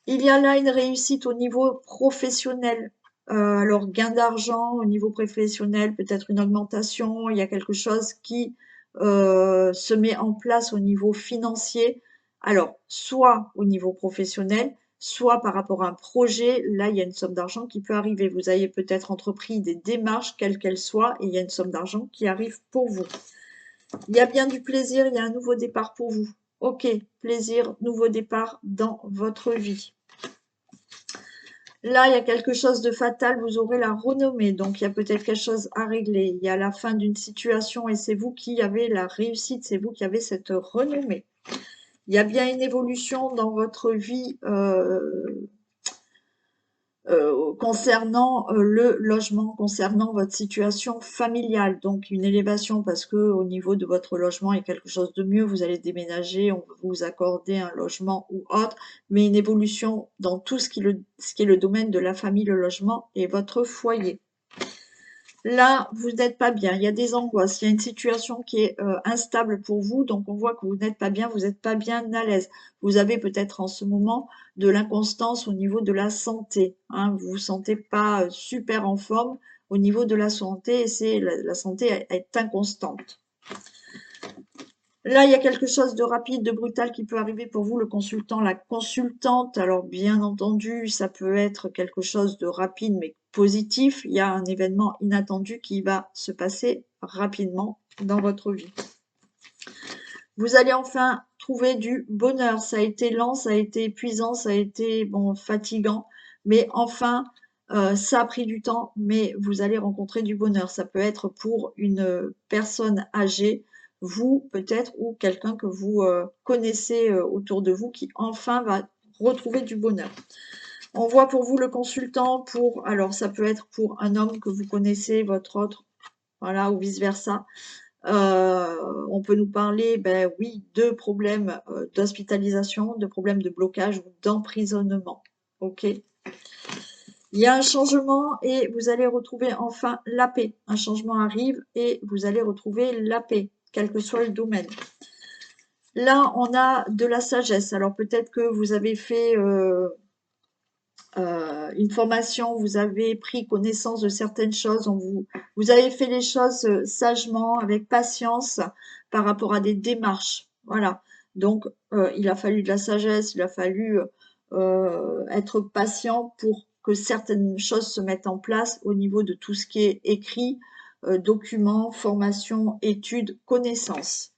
Il y a là une réussite au niveau professionnel. Alors, gain d'argent au niveau professionnel, peut-être une augmentation, il y a quelque chose qui se met en place au niveau financier. Alors, soit au niveau professionnel, soit par rapport à un projet, là, il y a une somme d'argent qui peut arriver. Vous avez peut-être entrepris des démarches, quelles qu'elles soient, et il y a une somme d'argent qui arrive pour vous. Il y a bien du plaisir, il y a un nouveau départ pour vous. Ok, plaisir, nouveau départ dans votre vie. Là, il y a quelque chose de fatal, vous aurez la renommée, donc il y a peut-être quelque chose à régler. Il y a la fin d'une situation et c'est vous qui avez la réussite, c'est vous qui avez cette renommée. Il y a bien une évolution dans votre vie concernant le logement, concernant votre situation familiale. Donc une élévation parce que au niveau de votre logement il y a quelque chose de mieux, vous allez déménager, on va vous accorder un logement ou autre, mais une évolution dans tout ce qui est le domaine de la famille, le logement et votre foyer. Là, vous n'êtes pas bien, il y a des angoisses, il y a une situation qui est instable pour vous, donc on voit que vous n'êtes pas bien, vous n'êtes pas bien à l'aise. Vous avez peut-être en ce moment de l'inconstance au niveau de la santé, hein, vous vous sentez pas super en forme au niveau de la santé, et c'est la santé est inconstante. Là, il y a quelque chose de rapide, de brutal qui peut arriver pour vous, le consultant, la consultante. Alors, bien entendu, ça peut être quelque chose de rapide, mais positif. Il y a un événement inattendu qui va se passer rapidement dans votre vie. Vous allez enfin trouver du bonheur. Ça a été lent, ça a été épuisant, ça a été bon, fatigant, mais enfin, ça a pris du temps, mais vous allez rencontrer du bonheur. Ça peut être pour une personne âgée, vous peut-être, ou quelqu'un que vous connaissez autour de vous qui enfin va retrouver du bonheur. On voit pour vous le consultant alors ça peut être pour un homme que vous connaissez, votre autre, voilà, ou vice-versa. On peut nous parler, ben oui, de problèmes d'hospitalisation, de problèmes de blocage ou d'emprisonnement. Ok. Il y a un changement et vous allez retrouver enfin la paix. Un changement arrive et vous allez retrouver la paix, quel que soit le domaine. Là, on a de la sagesse. Alors peut-être que vous avez fait une formation, vous avez pris connaissance de certaines choses, vous avez fait les choses sagement, avec patience, par rapport à des démarches. Voilà. Donc, il a fallu de la sagesse, il a fallu être patient pour que certaines choses se mettent en place au niveau de tout ce qui est écrit, documents, formation, études, connaissances.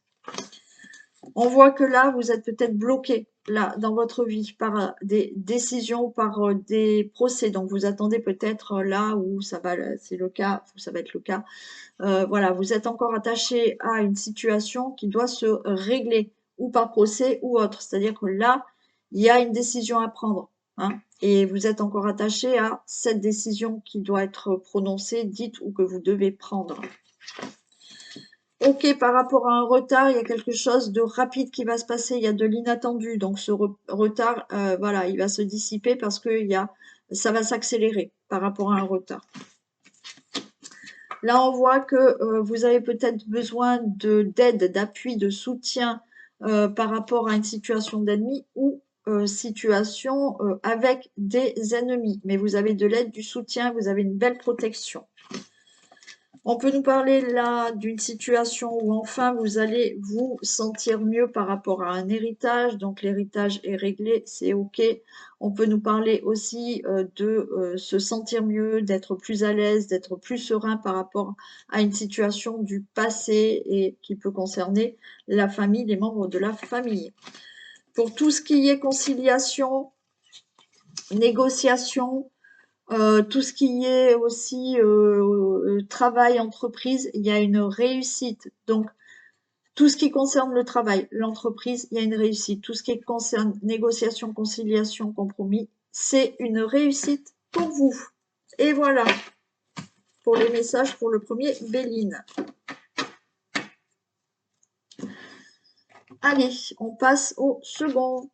On voit que là, vous êtes peut-être bloqué là dans votre vie par des décisions, par des procès. Donc, vous attendez peut-être là où ça va, c'est le cas, ça va être le cas. Voilà, vous êtes encore attaché à une situation qui doit se régler ou par procès ou autre. C'est-à-dire que là, il y a une décision à prendre, hein, et vous êtes encore attaché à cette décision qui doit être prononcée, dite ou que vous devez prendre. Ok, par rapport à un retard, il y a quelque chose de rapide qui va se passer, il y a de l'inattendu. Donc ce retard, voilà, il va se dissiper parce que ça va s'accélérer par rapport à un retard. Là, on voit que vous avez peut-être besoin d'aide, d'appui, de soutien par rapport à une situation d'ennemi ou situation avec des ennemis. Mais vous avez de l'aide, du soutien, vous avez une belle protection. On peut nous parler là d'une situation où enfin vous allez vous sentir mieux par rapport à un héritage. Donc l'héritage est réglé, c'est OK. On peut nous parler aussi de se sentir mieux, d'être plus à l'aise, d'être plus serein par rapport à une situation du passé et qui peut concerner la famille, les membres de la famille. Pour tout ce qui est conciliation, négociation, tout ce qui est aussi travail, entreprise, il y a une réussite. Donc, tout ce qui concerne le travail, l'entreprise, il y a une réussite. Tout ce qui concerne négociation, conciliation, compromis, c'est une réussite pour vous. Et voilà pour les messages pour le premier, Béline. Allez, on passe au second.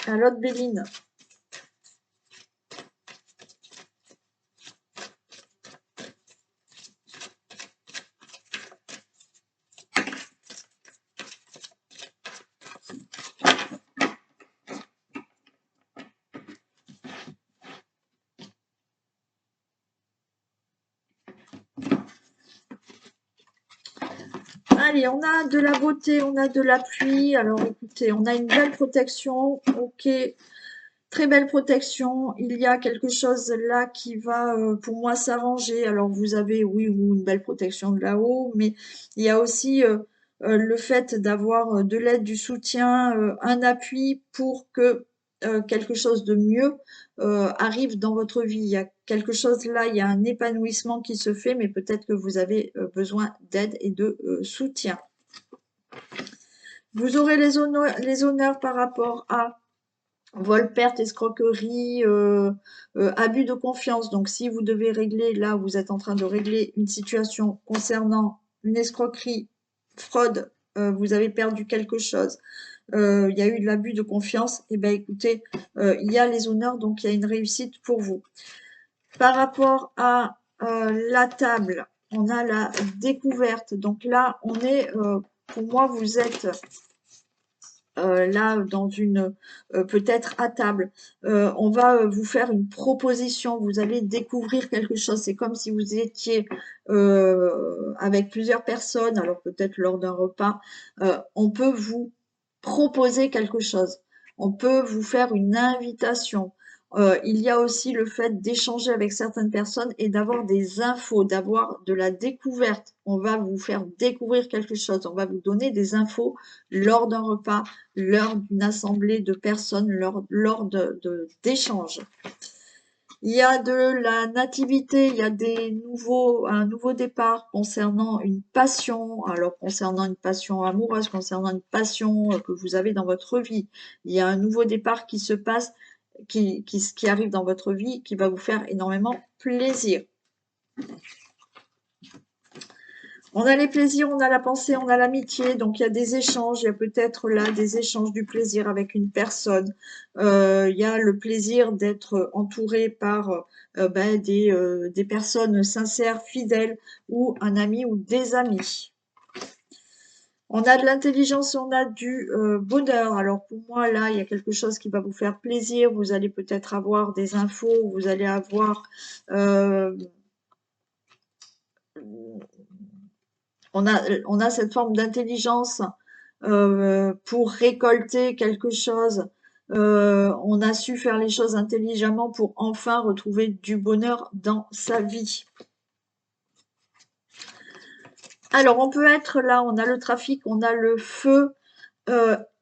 À l'autre Béline. Allez, on a de la beauté, on a de la pluie. Alors écoutez, on a une belle protection. Ok, très belle protection. Il y a quelque chose là qui va pour moi s'arranger. Alors vous avez, oui, une belle protection de là-haut, mais il y a aussi le fait d'avoir de l'aide, du soutien, un appui pour que quelque chose de mieux arrive dans votre vie. Il y a quelque chose là, il y a un épanouissement qui se fait, mais peut-être que vous avez besoin d'aide et de soutien. Vous aurez les honneurs par rapport à vol, perte, escroquerie, abus de confiance. Donc, si vous devez régler, là, vous êtes en train de régler une situation concernant une escroquerie, fraude, vous avez perdu quelque chose, il y a eu de l'abus de confiance, et ben écoutez, il y a les honneurs, donc il y a une réussite pour vous. Par rapport à la table, on a la découverte. Donc là, on est, pour moi, vous êtes là dans une peut-être à table. On va vous faire une proposition. Vous allez découvrir quelque chose. C'est comme si vous étiez avec plusieurs personnes. Alors peut-être lors d'un repas, on peut vous proposer quelque chose. On peut vous faire une invitation. Il y a aussi le fait d'échanger avec certaines personnes et d'avoir des infos, d'avoir de la découverte. On va vous faire découvrir quelque chose. On va vous donner des infos lors d'un repas, lors d'une assemblée de personnes, lors d'échanges. Il y a de la nativité, il y a un nouveau départ concernant une passion, alors concernant une passion amoureuse, concernant une passion que vous avez dans votre vie. Il y a un nouveau départ qui se passe, qui arrive dans votre vie, qui va vous faire énormément plaisir. On a les plaisirs, on a la pensée, on a l'amitié, donc il y a des échanges, il y a peut-être là des échanges du plaisir avec une personne. Il y a le plaisir d'être entouré par des personnes sincères, fidèles, ou un ami ou des amis. On a de l'intelligence, on a du bonheur. Alors pour moi, là, il y a quelque chose qui va vous faire plaisir. Vous allez peut-être avoir des infos, vous allez avoir... on a cette forme d'intelligence pour récolter quelque chose. On a su faire les choses intelligemment pour enfin retrouver du bonheur dans sa vie. Alors, on peut être là, on a le trafic, on a le feu.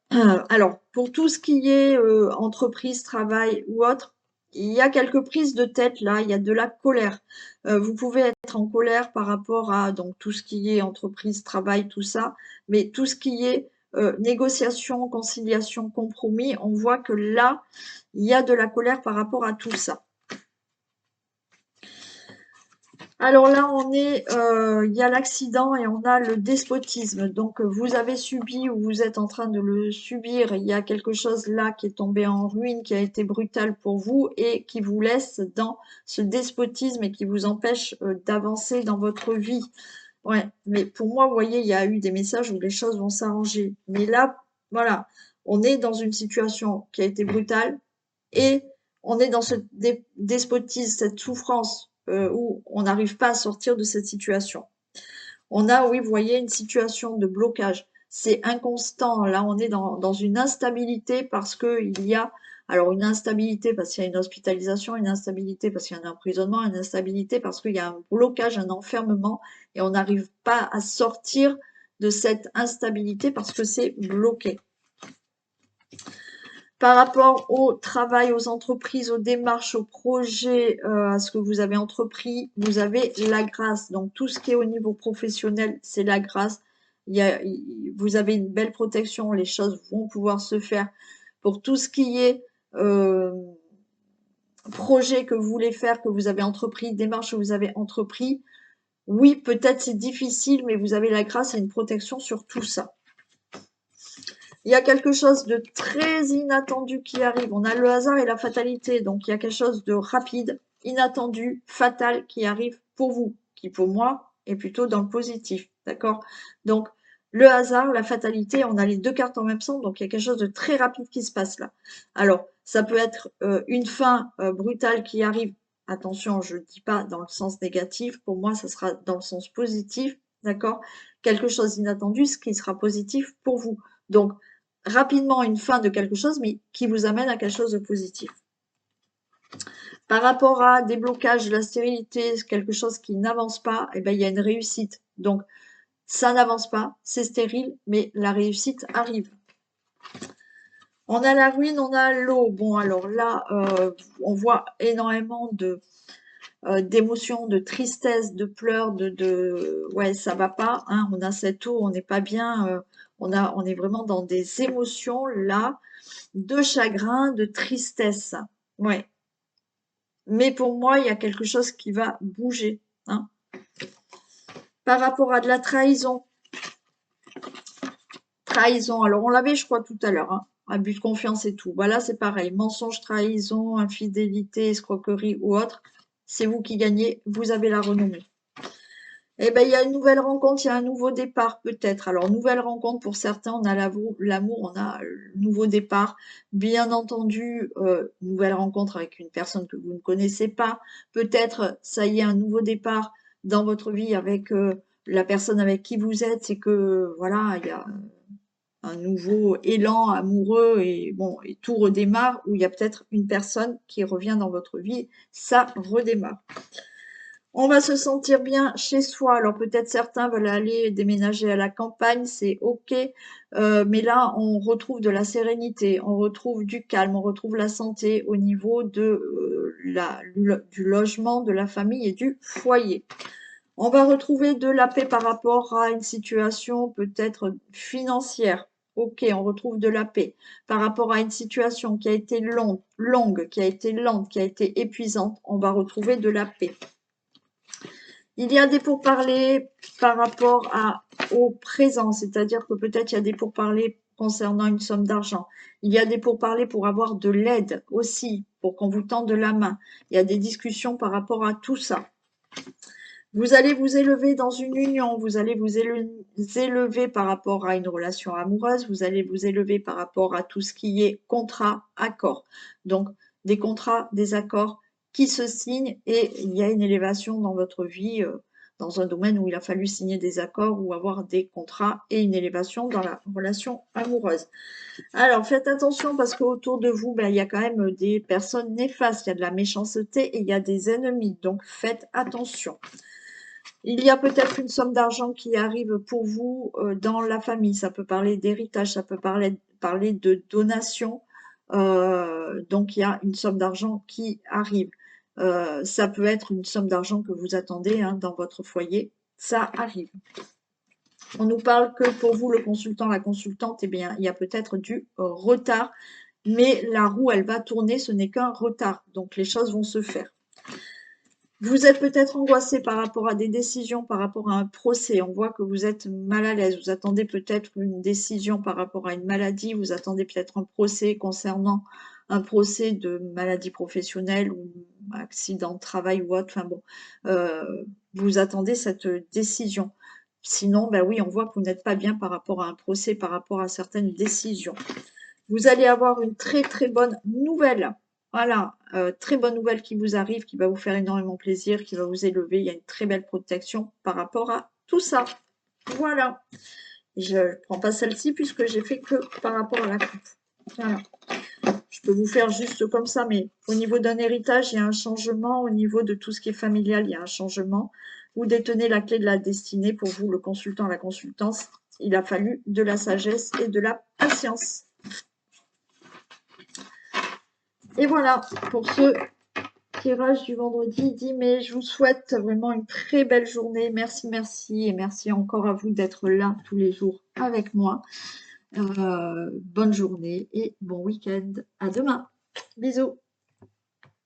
Alors, pour tout ce qui est entreprise, travail ou autre, il y a quelques prises de tête là, il y a de la colère. Vous pouvez être en colère par rapport à donc tout ce qui est entreprise, travail, tout ça, mais tout ce qui est négociation, conciliation, compromis, on voit que là, il y a de la colère par rapport à tout ça. Alors là, il y a l'accident et on a le despotisme. Donc, vous avez subi ou vous êtes en train de le subir. Il y a quelque chose là qui est tombé en ruine, qui a été brutal pour vous et qui vous laisse dans ce despotisme et qui vous empêche d'avancer dans votre vie. Ouais, mais pour moi, vous voyez, il y a eu des messages où les choses vont s'arranger. Mais là, voilà, on est dans une situation qui a été brutale et on est dans ce despotisme, cette souffrance où on n'arrive pas à sortir de cette situation. On a, oui, vous voyez, une situation de blocage. C'est inconstant. Là, on est dans une instabilité parce qu'il y a, alors une instabilité parce qu'il y a une hospitalisation, une instabilité parce qu'il y a un emprisonnement, une instabilité parce qu'il y a un blocage, un enfermement et on n'arrive pas à sortir de cette instabilité parce que c'est bloqué. Par rapport au travail, aux entreprises, aux démarches, aux projets, à ce que vous avez entrepris, vous avez la grâce. Donc tout ce qui est au niveau professionnel, c'est la grâce. Vous avez une belle protection, les choses vont pouvoir se faire. Pour tout ce qui est projet que vous voulez faire, que vous avez entrepris, démarche que vous avez entrepris, oui, peut-être c'est difficile, mais vous avez la grâce et une protection sur tout ça. Il y a quelque chose de très inattendu qui arrive. On a le hasard et la fatalité. Donc, il y a quelque chose de rapide, inattendu, fatal qui arrive pour vous, qui pour moi est plutôt dans le positif. D'accord? Donc, le hasard, la fatalité, on a les deux cartes en même sens. Donc, il y a quelque chose de très rapide qui se passe là. Alors, ça peut être une fin brutale qui arrive. Attention, je ne dis pas dans le sens négatif. Pour moi, ça sera dans le sens positif. D'accord? Quelque chose d'inattendu, ce qui sera positif pour vous. Donc, rapidement une fin de quelque chose, mais qui vous amène à quelque chose de positif. Par rapport à des blocages, de la stérilité, quelque chose qui n'avance pas, eh ben, il y a une réussite. Donc, ça n'avance pas, c'est stérile, mais la réussite arrive. On a la ruine, on a l'eau. Bon, alors là, on voit énormément d'émotions, de tristesse, de pleurs, ouais, ça va pas, hein, on a cette eau, on n'est pas bien, On est vraiment dans des émotions là, de chagrin, de tristesse. Ouais. Mais pour moi, il y a quelque chose qui va bouger, hein. Par rapport à de la trahison. Trahison, alors on l'avait, je crois, tout à l'heure, hein. Abus de confiance et tout. Voilà, c'est pareil. Mensonge, trahison, infidélité, escroquerie ou autre. C'est vous qui gagnez, vous avez la renommée. Eh ben, il y a une nouvelle rencontre, il y a un nouveau départ peut-être. Alors, nouvelle rencontre pour certains, on a l'amour, on a le nouveau départ. Bien entendu, nouvelle rencontre avec une personne que vous ne connaissez pas. Peut-être, ça y est, un nouveau départ dans votre vie avec la personne avec qui vous êtes. C'est que, voilà, il y a un nouveau élan amoureux et bon, et tout redémarre, ou il y a peut-être une personne qui revient dans votre vie, ça redémarre. On va se sentir bien chez soi. Alors peut-être certains veulent aller déménager à la campagne, c'est ok. Mais là, on retrouve de la sérénité, on retrouve du calme, on retrouve la santé au niveau de du logement, de la famille et du foyer. On va retrouver de la paix par rapport à une situation peut-être financière. Ok, on retrouve de la paix par rapport à une situation qui a été longue, qui a été lente, qui a été épuisante. On va retrouver de la paix. Il y a des pourparlers par rapport au présent, c'est-à-dire que peut-être il y a des pourparlers concernant une somme d'argent. Il y a des pourparlers pour avoir de l'aide aussi, pour qu'on vous tende la main. Il y a des discussions par rapport à tout ça. Vous allez vous élever dans une union, vous allez vous élever par rapport à une relation amoureuse, vous allez vous élever par rapport à tout ce qui est contrat, accord. Donc, des contrats, des accords qui se signent et il y a une élévation dans votre vie, dans un domaine où il a fallu signer des accords ou avoir des contrats et une élévation dans la relation amoureuse. Alors, faites attention parce qu'autour de vous, ben, il y a quand même des personnes néfastes, il y a de la méchanceté et il y a des ennemis. Donc, faites attention. Il y a peut-être une somme d'argent qui arrive pour vous dans la famille. Ça peut parler d'héritage, ça peut parler de donation. Donc, il y a une somme d'argent qui arrive. Ça peut être une somme d'argent que vous attendez hein, dans votre foyer. Ça arrive. On nous parle que pour vous, le consultant, la consultante, eh bien, il y a peut-être du retard. Mais la roue, elle va tourner, ce n'est qu'un retard. Donc, les choses vont se faire. Vous êtes peut-être angoissé par rapport à des décisions, par rapport à un procès. On voit que vous êtes mal à l'aise. Vous attendez peut-être une décision par rapport à une maladie. Vous attendez peut-être un procès concernant un procès de maladie professionnelle ou accident de travail ou autre. Enfin bon, vous attendez cette décision. Sinon, ben oui, on voit que vous n'êtes pas bien par rapport à un procès, par rapport à certaines décisions. Vous allez avoir une très très bonne nouvelle. Voilà, très bonne nouvelle qui vous arrive, qui va vous faire énormément plaisir, qui va vous élever. Il y a une très belle protection par rapport à tout ça. Voilà. Je ne prends pas celle-ci puisque j'ai fait que par rapport à la coupe. Voilà. Je peux vous faire juste comme ça, mais au niveau d'un héritage, il y a un changement. Au niveau de tout ce qui est familial, il y a un changement. Vous détenez la clé de la destinée. Pour vous, le consultant, la consultance, il a fallu de la sagesse et de la patience. Et voilà pour ce tirage du vendredi 10 mai. Je vous souhaite vraiment une très belle journée. Merci, merci et merci encore à vous d'être là tous les jours avec moi. Bonne journée et bon week-end. À demain. Bisous.